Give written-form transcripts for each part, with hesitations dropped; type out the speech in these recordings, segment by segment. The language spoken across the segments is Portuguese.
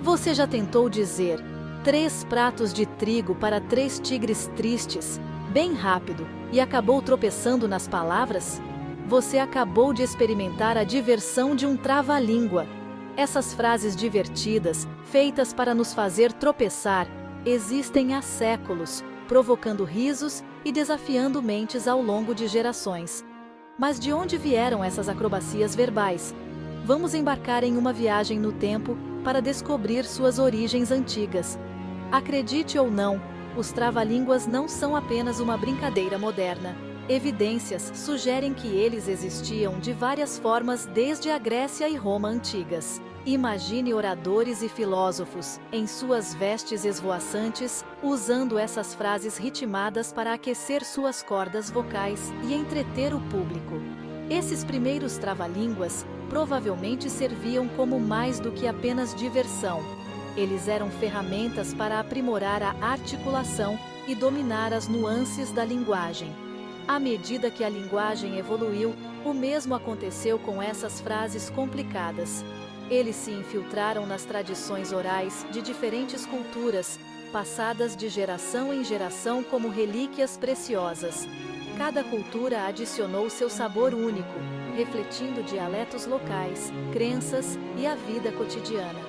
Você já tentou dizer 3 pratos de trigo para 3 tigres tristes, bem rápido, e acabou tropeçando nas palavras? Você acabou de experimentar a diversão de um trava-língua. Essas frases divertidas, feitas para nos fazer tropeçar, existem há séculos, provocando risos e desafiando mentes ao longo de gerações. Mas de onde vieram essas acrobacias verbais? Vamos embarcar em uma viagem no tempo para descobrir suas origens antigas. Acredite ou não, os trava-línguas não são apenas uma brincadeira moderna. Evidências sugerem que eles existiam de várias formas desde a Grécia e Roma antigas. Imagine oradores e filósofos, em suas vestes esvoaçantes, usando essas frases ritmadas para aquecer suas cordas vocais e entreter o público. Esses primeiros trava-línguas provavelmente serviam como mais do que apenas diversão. Eles eram ferramentas para aprimorar a articulação e dominar as nuances da linguagem. À medida que a linguagem evoluiu, o mesmo aconteceu com essas frases complicadas. Eles se infiltraram nas tradições orais de diferentes culturas, passadas de geração em geração como relíquias preciosas. Cada cultura adicionou seu sabor único, refletindo dialetos locais, crenças e a vida cotidiana.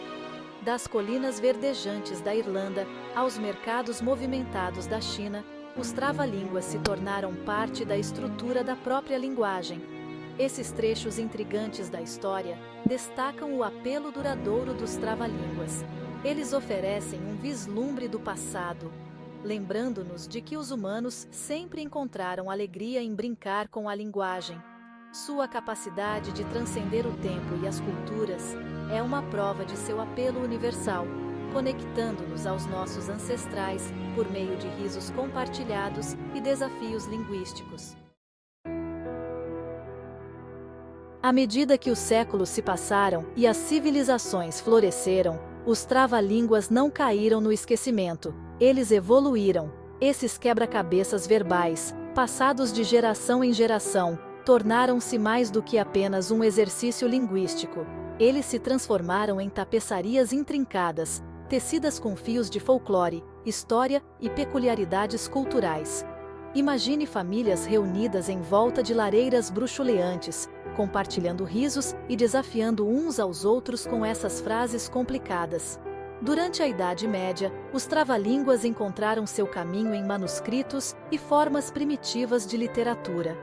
Das colinas verdejantes da Irlanda aos mercados movimentados da China, os trava-línguas se tornaram parte da estrutura da própria linguagem. Esses trechos intrigantes da história destacam o apelo duradouro dos trava-línguas. Eles oferecem um vislumbre do passado, lembrando-nos de que os humanos sempre encontraram alegria em brincar com a linguagem. Sua capacidade de transcender o tempo e as culturas é uma prova de seu apelo universal, conectando-nos aos nossos ancestrais por meio de risos compartilhados e desafios linguísticos. À medida que os séculos se passaram e as civilizações floresceram, os trava-línguas não caíram no esquecimento, eles evoluíram. Esses quebra-cabeças verbais, passados de geração em geração, tornaram-se mais do que apenas um exercício linguístico. Eles se transformaram em tapeçarias intrincadas, tecidas com fios de folclore, história e peculiaridades culturais. Imagine famílias reunidas em volta de lareiras bruxuleantes, compartilhando risos e desafiando uns aos outros com essas frases complicadas. Durante a Idade Média, os trava-línguas encontraram seu caminho em manuscritos e formas primitivas de literatura.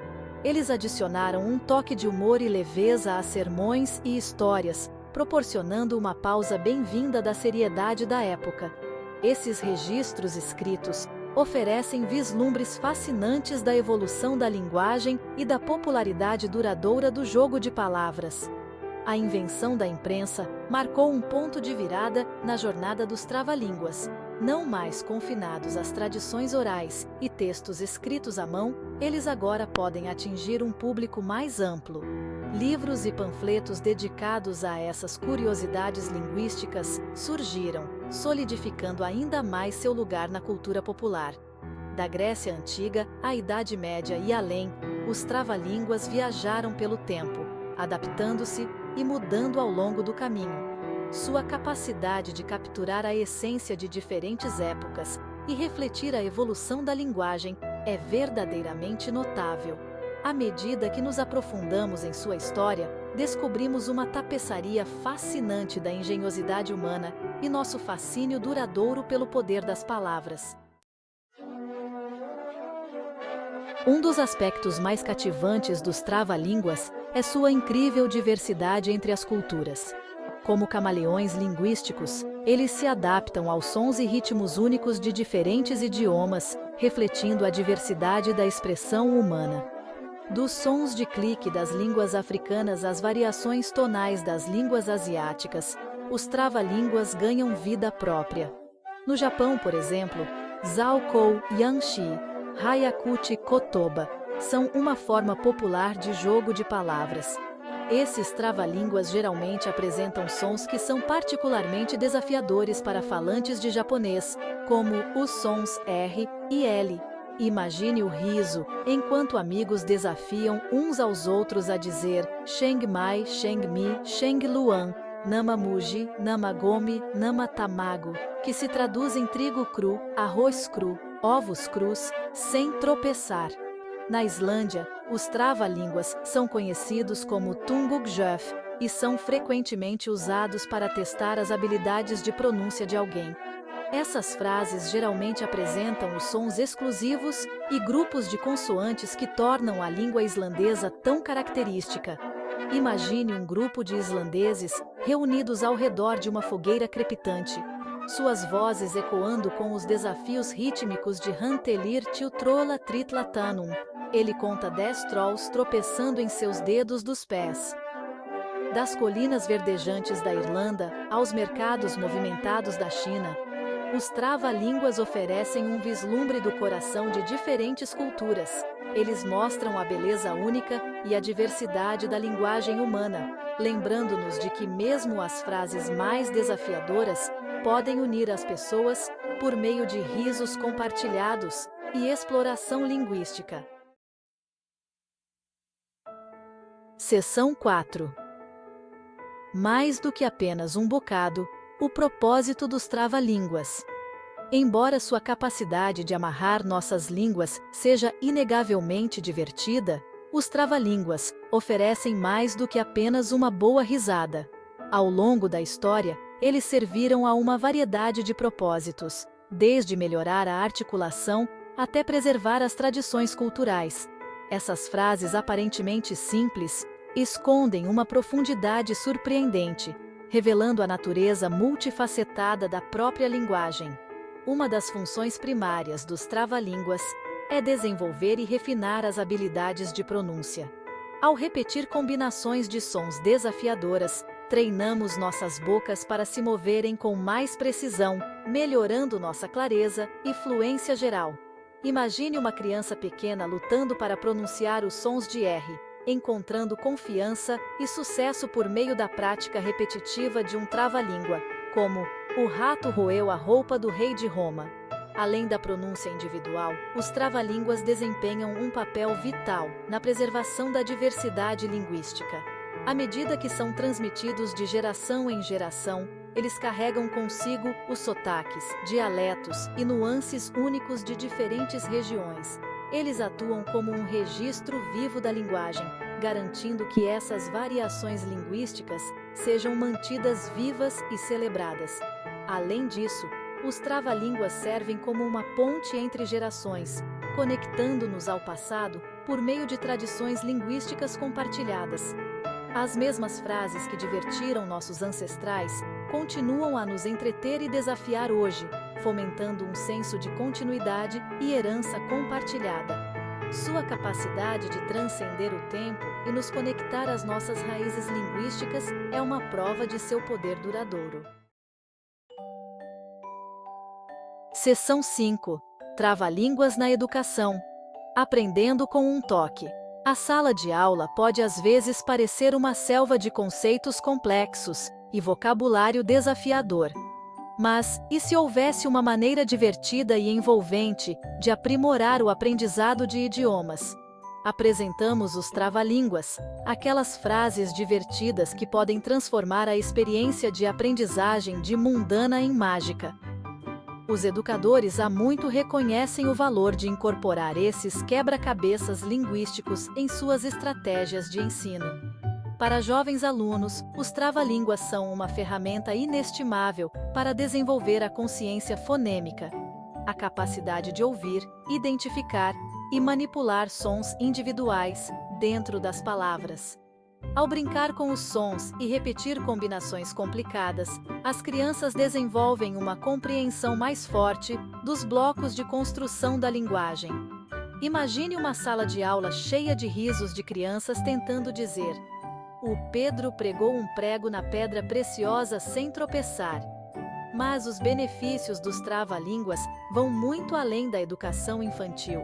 Eles adicionaram um toque de humor e leveza a sermões e histórias, proporcionando uma pausa bem-vinda da seriedade da época. Esses registros escritos oferecem vislumbres fascinantes da evolução da linguagem e da popularidade duradoura do jogo de palavras. A invenção da imprensa marcou um ponto de virada na jornada dos trava-línguas. Não mais confinados às tradições orais e textos escritos à mão, eles agora podem atingir um público mais amplo. Livros e panfletos dedicados a essas curiosidades linguísticas surgiram, solidificando ainda mais seu lugar na cultura popular. Da Grécia Antiga à Idade Média e além, os trava-línguas viajaram pelo tempo, adaptando-se e mudando ao longo do caminho. Sua capacidade de capturar a essência de diferentes épocas e refletir a evolução da linguagem é verdadeiramente notável. À medida que nos aprofundamos em sua história, descobrimos uma tapeçaria fascinante da engenhosidade humana e nosso fascínio duradouro pelo poder das palavras. Um dos aspectos mais cativantes dos trava-línguas é sua incrível diversidade entre as culturas. Como camaleões linguísticos, eles se adaptam aos sons e ritmos únicos de diferentes idiomas, refletindo a diversidade da expressão humana. Dos sons de clique das línguas africanas às variações tonais das línguas asiáticas, os trava-línguas ganham vida própria. No Japão, por exemplo, Zaukou Yanshi, Hayakuchi Kotoba são uma forma popular de jogo de palavras. Esses trava-línguas geralmente apresentam sons que são particularmente desafiadores para falantes de japonês, como os sons R e L. Imagine o riso, enquanto amigos desafiam uns aos outros a dizer Sheng Mai, Sheng Mi, Sheng Luan, namamuji, namagome, namatamago, que se traduz em trigo cru, arroz cru, ovos crus, sem tropeçar. Na Islândia, os trava-línguas são conhecidos como tungugjøf e são frequentemente usados para testar as habilidades de pronúncia de alguém. Essas frases geralmente apresentam os sons exclusivos e grupos de consoantes que tornam a língua islandesa tão característica. Imagine um grupo de islandeses reunidos ao redor de uma fogueira crepitante, suas vozes ecoando com os desafios rítmicos de Hantelir Tiltrola Tritlatanum. Ele conta 10 trolls tropeçando em seus dedos dos pés. Das colinas verdejantes da Irlanda aos mercados movimentados da China, os trava-línguas oferecem um vislumbre do coração de diferentes culturas. Eles mostram a beleza única e a diversidade da linguagem humana, lembrando-nos de que mesmo as frases mais desafiadoras podem unir as pessoas por meio de risos compartilhados e exploração linguística. Seção 4. Mais do que apenas um bocado, o propósito dos trava-línguas. Embora sua capacidade de amarrar nossas línguas seja inegavelmente divertida, os trava-línguas oferecem mais do que apenas uma boa risada. Ao longo da história, eles serviram a uma variedade de propósitos, desde melhorar a articulação até preservar as tradições culturais. Essas frases aparentemente simples escondem uma profundidade surpreendente, revelando a natureza multifacetada da própria linguagem. Uma das funções primárias dos trava-línguas é desenvolver e refinar as habilidades de pronúncia. Ao repetir combinações de sons desafiadoras, treinamos nossas bocas para se moverem com mais precisão, melhorando nossa clareza e fluência geral. Imagine uma criança pequena lutando para pronunciar os sons de R, encontrando confiança e sucesso por meio da prática repetitiva de um trava-língua, como "O rato roeu a roupa do rei de Roma". Além da pronúncia individual, os trava-línguas desempenham um papel vital na preservação da diversidade linguística. À medida que são transmitidos de geração em geração, eles carregam consigo os sotaques, dialetos e nuances únicos de diferentes regiões. Eles atuam como um registro vivo da linguagem, garantindo que essas variações linguísticas sejam mantidas vivas e celebradas. Além disso, os trava-línguas servem como uma ponte entre gerações, conectando-nos ao passado por meio de tradições linguísticas compartilhadas. As mesmas frases que divertiram nossos ancestrais continuam a nos entreter e desafiar hoje, fomentando um senso de continuidade e herança compartilhada. Sua capacidade de transcender o tempo e nos conectar às nossas raízes linguísticas é uma prova de seu poder duradouro. Seção 5. Trava-línguas na educação. Aprendendo com um toque. A sala de aula pode às vezes parecer uma selva de conceitos complexos e vocabulário desafiador. Mas, e se houvesse uma maneira divertida e envolvente de aprimorar o aprendizado de idiomas? Apresentamos os trava-línguas, aquelas frases divertidas que podem transformar a experiência de aprendizagem de mundana em mágica. Os educadores há muito reconhecem o valor de incorporar esses quebra-cabeças linguísticos em suas estratégias de ensino. Para jovens alunos, os trava-línguas são uma ferramenta inestimável para desenvolver a consciência fonêmica, a capacidade de ouvir, identificar e manipular sons individuais dentro das palavras. Ao brincar com os sons e repetir combinações complicadas, as crianças desenvolvem uma compreensão mais forte dos blocos de construção da linguagem. Imagine uma sala de aula cheia de risos de crianças tentando dizer: "O Pedro pregou um prego na pedra preciosa sem tropeçar". Mas os benefícios dos trava-línguas vão muito além da educação infantil.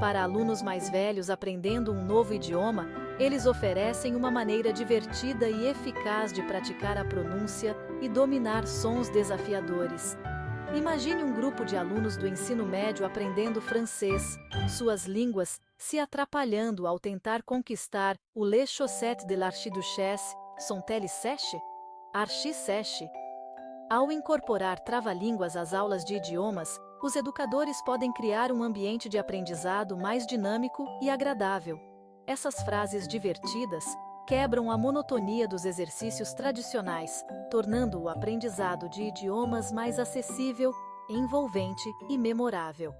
Para alunos mais velhos aprendendo um novo idioma, eles oferecem uma maneira divertida e eficaz de praticar a pronúncia e dominar sons desafiadores. Imagine um grupo de alunos do ensino médio aprendendo francês, suas línguas se atrapalhando ao tentar conquistar o Les chaussettes de l'Archiduchesse sont-elles sèches? Archi-Seche. Ao incorporar trava-línguas às aulas de idiomas, os educadores podem criar um ambiente de aprendizado mais dinâmico e agradável. Essas frases divertidas quebram a monotonia dos exercícios tradicionais, tornando o aprendizado de idiomas mais acessível, envolvente e memorável.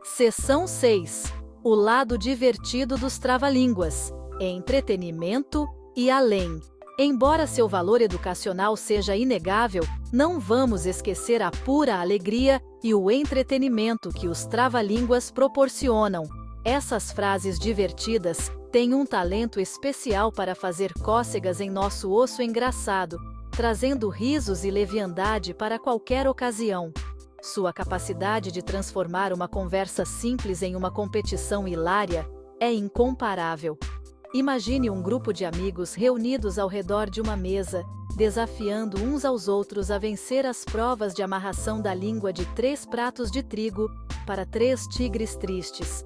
Seção 6. O lado divertido dos trava-línguas. Entretenimento e além. Embora seu valor educacional seja inegável, não vamos esquecer a pura alegria e o entretenimento que os trava-línguas proporcionam. Essas frases divertidas têm um talento especial para fazer cócegas em nosso osso engraçado, trazendo risos e leviandade para qualquer ocasião. Sua capacidade de transformar uma conversa simples em uma competição hilária é incomparável. Imagine um grupo de amigos reunidos ao redor de uma mesa, desafiando uns aos outros a vencer as provas de amarração da língua de 3 pratos de trigo para 3 tigres tristes.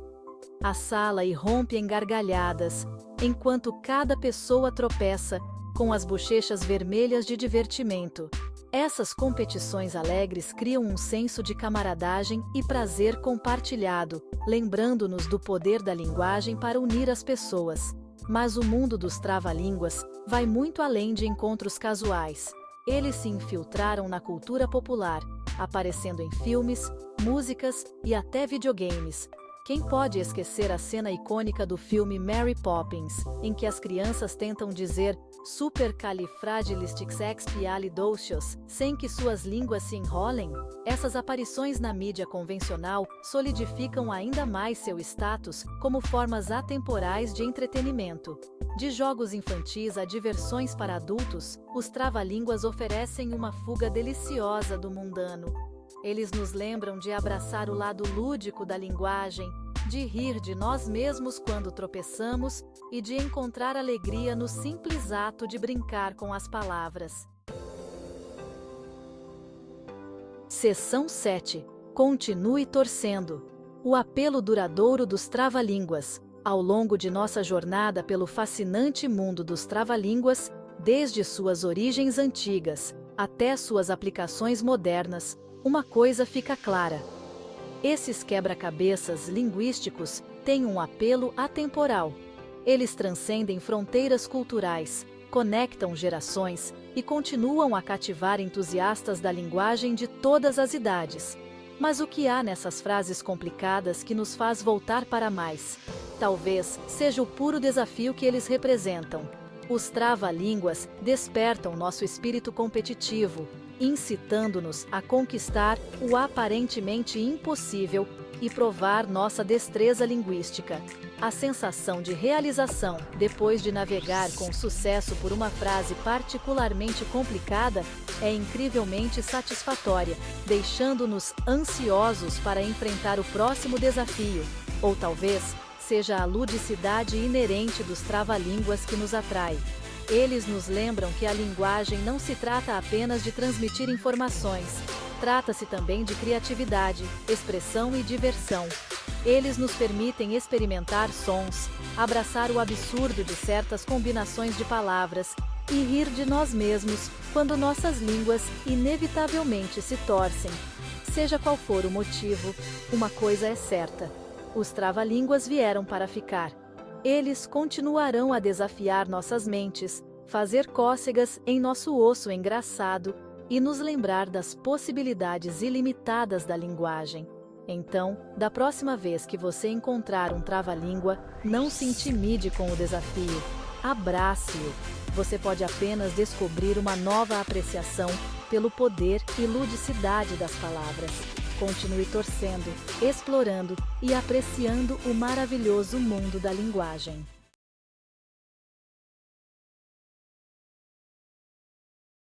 A sala irrompe em gargalhadas, enquanto cada pessoa tropeça, com as bochechas vermelhas de divertimento. Essas competições alegres criam um senso de camaradagem e prazer compartilhado, lembrando-nos do poder da linguagem para unir as pessoas. Mas o mundo dos trava-línguas vai muito além de encontros casuais. Eles se infiltraram na cultura popular, aparecendo em filmes, músicas e até videogames. Quem pode esquecer a cena icônica do filme Mary Poppins, em que as crianças tentam dizer supercalifragilisticexpialidocious sem que suas línguas se enrolem? Essas aparições na mídia convencional solidificam ainda mais seu status como formas atemporais de entretenimento. De jogos infantis a diversões para adultos, os trava-línguas oferecem uma fuga deliciosa do mundano. Eles nos lembram de abraçar o lado lúdico da linguagem, de rir de nós mesmos quando tropeçamos e de encontrar alegria no simples ato de brincar com as palavras. Seção 7. Continue torcendo. O apelo duradouro dos trava-línguas. Ao longo de nossa jornada pelo fascinante mundo dos trava-línguas, desde suas origens antigas até suas aplicações modernas, uma coisa fica clara. Esses quebra-cabeças linguísticos têm um apelo atemporal. Eles transcendem fronteiras culturais, conectam gerações e continuam a cativar entusiastas da linguagem de todas as idades. Mas o que há nessas frases complicadas que nos faz voltar para mais? Talvez seja o puro desafio que eles representam. Os trava-línguas despertam nosso espírito competitivo, incitando-nos a conquistar o aparentemente impossível e provar nossa destreza linguística. A sensação de realização, depois de navegar com sucesso por uma frase particularmente complicada, é incrivelmente satisfatória, deixando-nos ansiosos para enfrentar o próximo desafio. Ou talvez seja a ludicidade inerente dos trava-línguas que nos atrai. Eles nos lembram que a linguagem não se trata apenas de transmitir informações. Trata-se também de criatividade, expressão e diversão. Eles nos permitem experimentar sons, abraçar o absurdo de certas combinações de palavras e rir de nós mesmos quando nossas línguas inevitavelmente se torcem. Seja qual for o motivo, uma coisa é certa: os trava-línguas vieram para ficar. Eles continuarão a desafiar nossas mentes, fazer cócegas em nosso osso engraçado e nos lembrar das possibilidades ilimitadas da linguagem. Então, da próxima vez que você encontrar um trava-língua, não se intimide com o desafio. Abrace-o. Você pode apenas descobrir uma nova apreciação pelo poder e ludicidade das palavras. Continue torcendo, explorando e apreciando o maravilhoso mundo da linguagem.